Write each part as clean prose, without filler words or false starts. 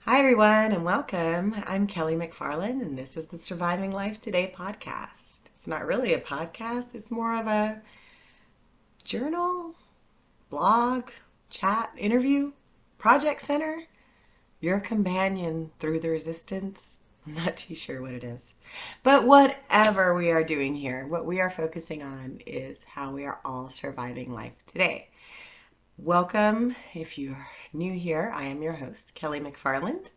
Hi, everyone, and welcome. I'm Kelly McFarland, and this is the Surviving Life Today podcast. It's not really a podcast, it's more of a journal, blog, chat, interview, project center, your companion through the resistance. I'm not too sure what it is. But whatever we are doing here, what we are focusing on is how we are all surviving life today. Welcome. If you're new here, I am your host, Kelly McFarland,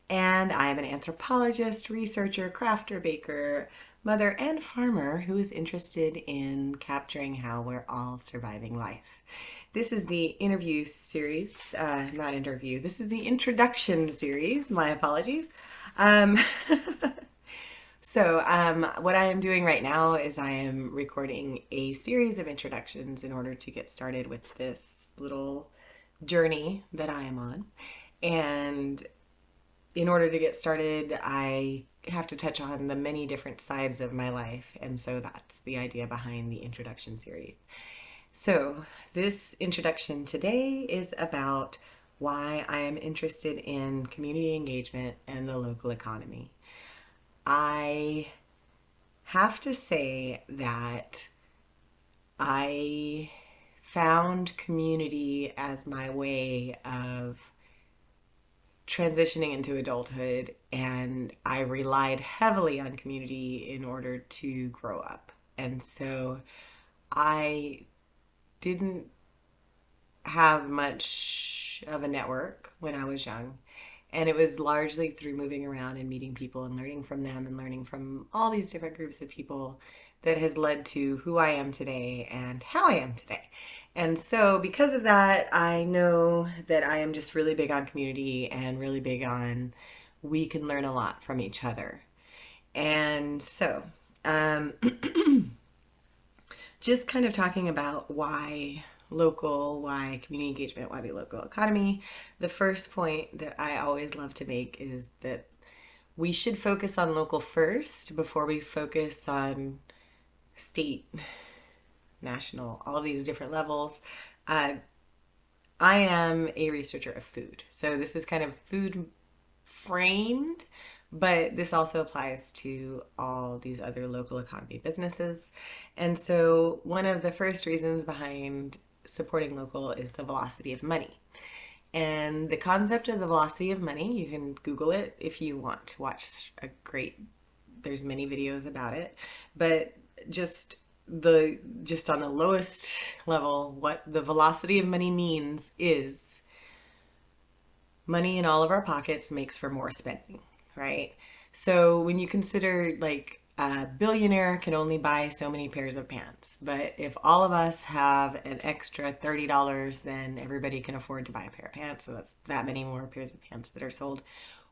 and I am an anthropologist, researcher, crafter, baker, mother, and farmer who is interested in capturing how we're all surviving life. This is the interview series, not interview, this is the introduction series, my apologies. Um, what I am doing right now is I am recording a series of introductions in order to get started with this little journey that I am on. And in order to get started, I have to touch on the many different sides of my life. And so that's the idea behind the introduction series. So this introduction today is about why I am interested in community engagement and the local economy. I have to say that I found community as my way of transitioning into adulthood, and I relied heavily on community in order to grow up. And so I didn't have much of a network when I was young. And it was largely through moving around and meeting people and learning from them and learning from all these different groups of people that has led to who I am today and how I am today. And so because of that, I know that I am just really big on community and really big on we can learn a lot from each other. And so, just kind of talking about why community engagement, why the local economy. The first point that I always love to make is that we should focus on local first before we focus on state, national, all these different levels. I am a researcher of food, so this is kind of food framed, but this also applies to all these other local economy businesses. And so one of the first reasons behind supporting local is the velocity of money. And the concept of the velocity of money, you can Google it if you want to watch there's many videos about it, but just on the lowest level, what the velocity of money means is money in all of our pockets makes for more spending, right? So when you consider like a billionaire can only buy so many pairs of pants, but if all of us have an extra $30, then everybody can afford to buy a pair of pants. So that's that many more pairs of pants that are sold.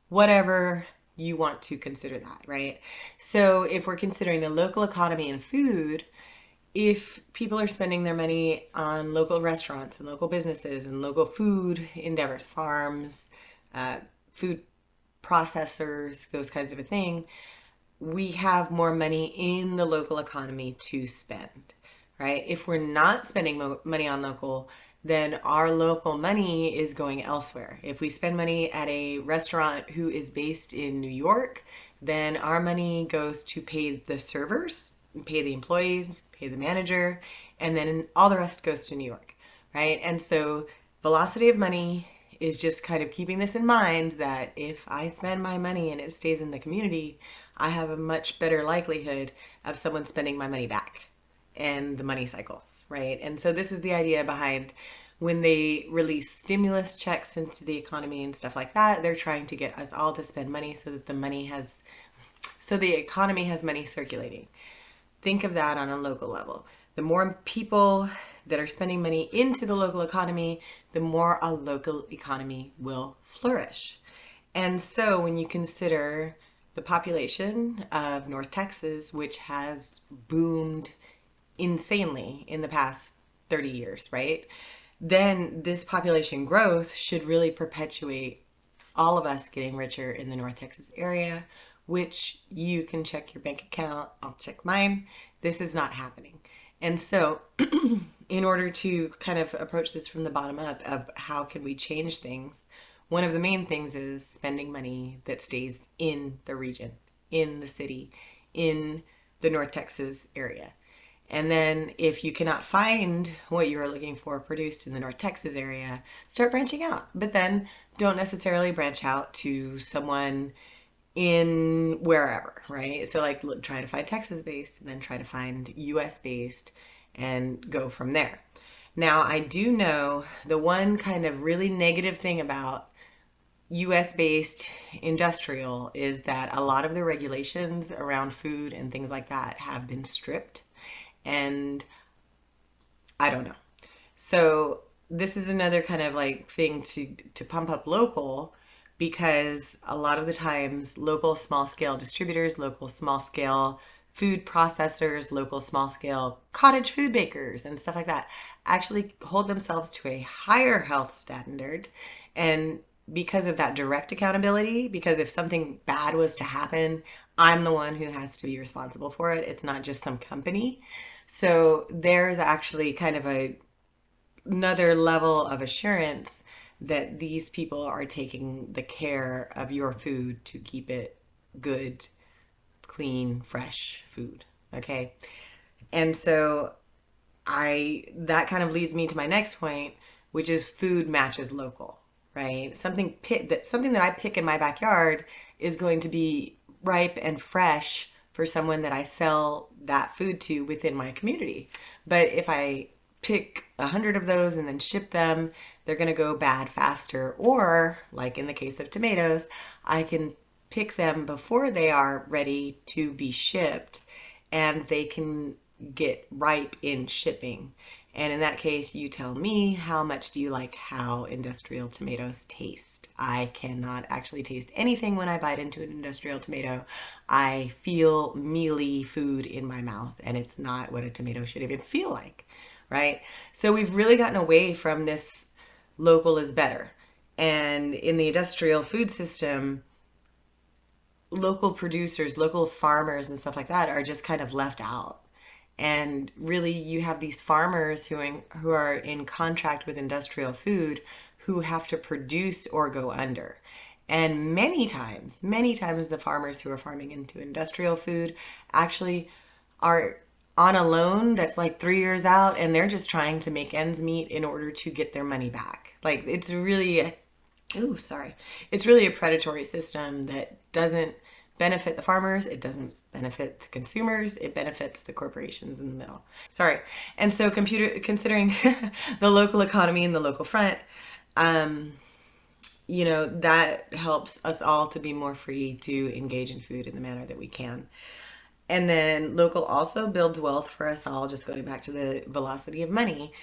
Whatever you want to consider that, right? So if we're considering the local economy and food, if people are spending their money on local restaurants and local businesses and local food endeavors, farms, food processors, those kinds of a thing, we have more money in the local economy to spend, right? If we're not spending money on local, then our local money is going elsewhere. If we spend money at a restaurant who is based in New York, then our money goes to pay the servers, pay the employees, pay the manager, and then all the rest goes to New York, right? And so velocity of money is just kind of keeping this in mind that if I spend my money and it stays in the community, I have a much better likelihood of someone spending my money back and the money cycles, right? And so this is the idea behind when they release stimulus checks into the economy and stuff like that, they're trying to get us all to spend money so that the economy has money circulating. Think of that on a local level. The more people that are spending money into the local economy, the more a local economy will flourish. And so when you consider the population of North Texas, which has boomed insanely in the past 30 years, right? Then this population growth should really perpetuate all of us getting richer in the North Texas area, which you can check your bank account. I'll check mine. This is not happening. And so in order to kind of approach this from the bottom up of how can we change things, one of the main things is spending money that stays in the region, in the city, in the North Texas area. And then if you cannot find what you are looking for produced in the North Texas area, start branching out. But then don't necessarily branch out to someone in wherever, right? So like try to find Texas based and then try to find US based and go from there. Now, I do know the one kind of really negative thing about US based industrial is that a lot of the regulations around food and things like that have been stripped. And I don't know. So this is another kind of like thing to pump up local, because a lot of the times local small scale distributors, local small scale food processors, local small scale cottage food bakers and stuff like that actually hold themselves to a higher health standard. And because of that direct accountability, because if something bad was to happen, I'm the one who has to be responsible for it. It's not just some company. So there's actually kind of another level of assurance that these people are taking the care of your food to keep it good, clean, fresh food. Okay. And so that kind of leads me to my next point, which is food matches local, right? Something that I pick in my backyard is going to be ripe and fresh for someone that I sell that food to within my community. But if I pick 100 of those and then ship them, they're going to go bad faster. Or, like in the case of tomatoes, I can pick them before they are ready to be shipped and they can get ripe in shipping. And in that case, you tell me, how much do you like how industrial tomatoes taste? I cannot actually taste anything when I bite into an industrial tomato. I feel mealy food in my mouth, and it's not what a tomato should even feel like, right? So we've really gotten away from this local is better. And in the industrial food system, local producers, local farmers and stuff like that are just kind of left out. And really, you have these farmers who are in contract with industrial food who have to produce or go under. And many times, the farmers who are farming into industrial food actually are on a loan that's like 3 years out, and they're just trying to make ends meet in order to get their money back. Like it's really, it's really a predatory system that doesn't benefit the farmers, it doesn't benefit the consumers, it benefits the corporations in the middle. Sorry. And so considering the local economy and the local front, that helps us all to be more free to engage in food in the manner that we can. And then local also builds wealth for us all, just going back to the velocity of money.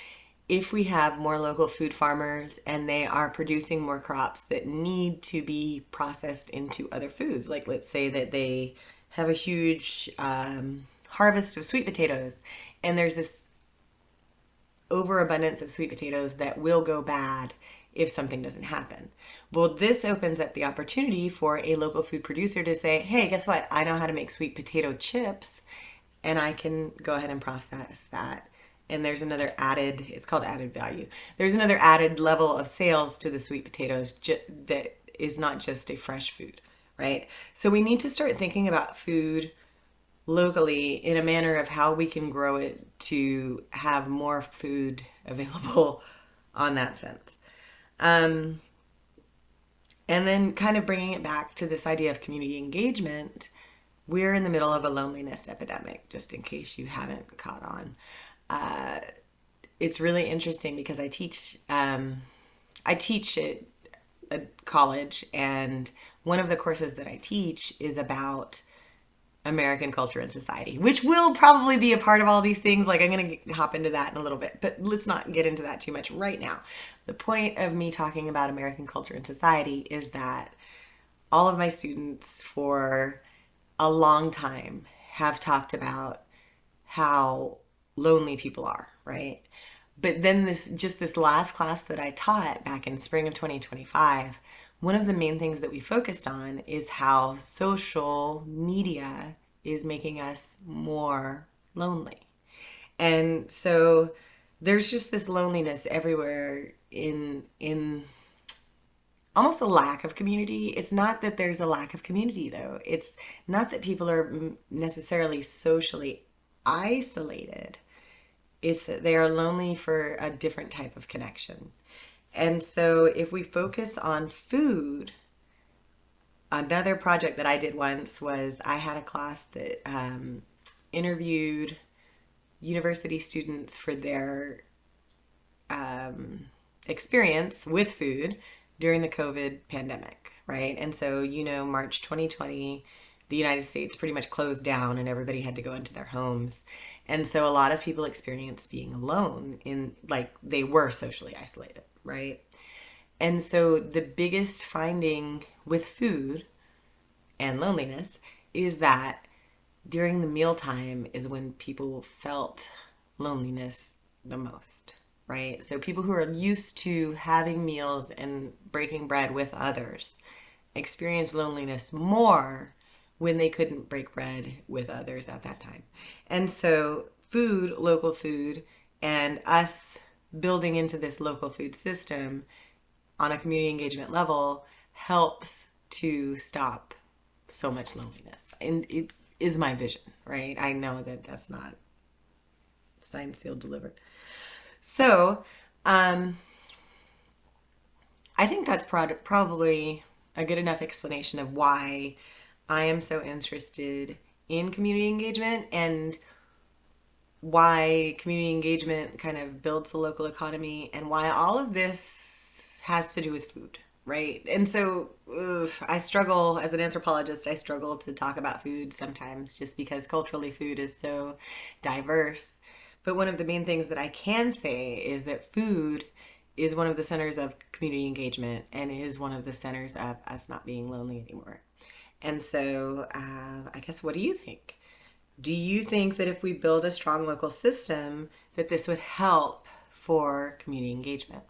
If we have more local food farmers and they are producing more crops that need to be processed into other foods, like let's say that they have a huge harvest of sweet potatoes and there's this overabundance of sweet potatoes that will go bad if something doesn't happen. Well, this opens up the opportunity for a local food producer to say, hey, guess what? I know how to make sweet potato chips and I can go ahead and process that. And there's another it's called added value. There's another added level of sales to the sweet potatoes that is not just a fresh food, right? So we need to start thinking about food locally in a manner of how we can grow it to have more food available on that sense. And then kind of bringing it back to this idea of community engagement, we're in the middle of a loneliness epidemic, just in case you haven't caught on. It's really interesting because I teach at a college, and one of the courses that I teach is about American culture and society, which will probably be a part of all these things. Like I'm going to hop into that in a little bit, but let's not get into that too much right now. The point of me talking about American culture and society is that all of my students for a long time have talked about how lonely people are, right? But then this last class that I taught back in spring of 2025, one of the main things that we focused on is how social media is making us more lonely. And so there's just this loneliness everywhere in almost a lack of community. It's not that there's a lack of community, though. It's not that people are necessarily socially isolated. It's that they are lonely for a different type of connection. And so if we focus on food, another project that I did once was I had a class that interviewed university students for their experience with food during the COVID pandemic, right? And so, March 2020, the United States pretty much closed down and everybody had to go into their homes. And so a lot of people experienced being alone in, like, they were socially isolated, right? And so the biggest finding with food and loneliness is that during the mealtime is when people felt loneliness the most, right? So people who are used to having meals and breaking bread with others experience loneliness more when they couldn't break bread with others at that time. And so food, local food, and us building into this local food system on a community engagement level helps to stop so much loneliness. And it is my vision, right? I know that that's not signed, sealed, delivered. So, I think that's probably a good enough explanation of why I am so interested in community engagement and why community engagement kind of builds the local economy and why all of this has to do with food, right? And so I struggle, as an anthropologist, I struggle to talk about food sometimes just because culturally food is so diverse. But one of the main things that I can say is that food is one of the centers of community engagement and is one of the centers of us not being lonely anymore. And so I guess, what do you think? Do you think that if we build a strong local system, that this would help for community engagement?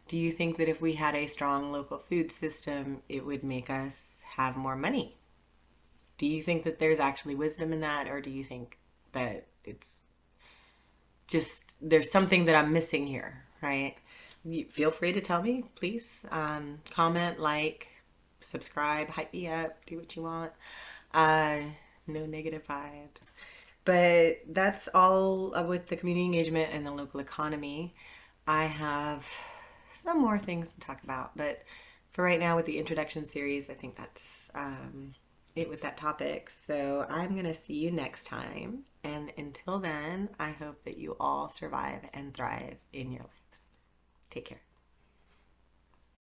Do you think that if we had a strong local food system, it would make us have more money? Do you think that there's actually wisdom in that, or do you think that it's just there's something that I'm missing here, right? Feel free to tell me, please. Comment, like, subscribe, hype me up, do what you want. No negative vibes. But that's all with the community engagement and the local economy. I have some more things to talk about, but for right now with the introduction series, I think that's it with that topic. So I'm going to see you next time. And until then, I hope that you all survive and thrive in your lives. Take care.